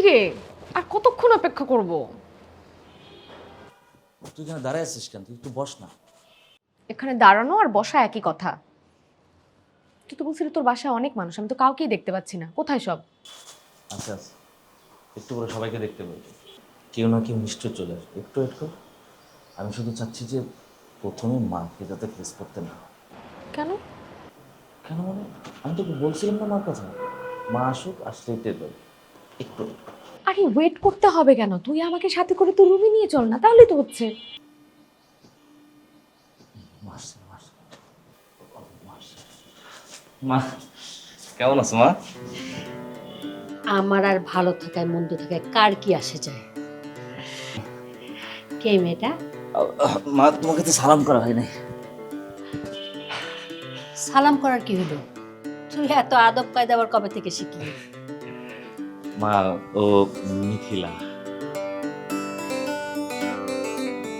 রে, আর কতক্ষণ অপেক্ষা করব? তুই এখানে দাঁড়ায় আছিস কেন? তুই একটু বস না। এখানে দাঁড়ানো আর বসা একই কথা। তুই তো বলছিলি তোর বাসায় অনেক মানুষ, আমি তো কাউকেই দেখতে পাচ্ছি না, কোথায় সব? আচ্ছা আচ্ছা, একটু করে সবাইকে দেখতে পাবি। কেউ না কেউ নিশ্চয় চলে আসবে, একটু ওয়েট কর। আমি শুধু চাচ্ছি যে প্রথমে মাকে যাতে ফেস করতে না হয়। কেন? কেন মানে, আমি তোকে বলছিলাম না মার কথা। মা আসুক, আসলেই টের পাবি। একটু wait কর। আরে ওয়েট করতে হবে কেন? তুই আমাকে সাথে করে তোর রুমে নিয়ে চল না, তাহলেই তো হচ্ছে। মা আসছে, মা আসছে। মা আসছে। মা, কেমন আছো মা? আমার আর ভালো থাকায় মন্দ থাকায় কার কি আসে যায়? কে মেয়েটা? মা, তোমাকে তো সালাম করা হয় নাই। সালাম করার কি হলো? তুই এত আদব কায়দা আবার কবে থেকে শিখলি? মা, ও মিথিলা।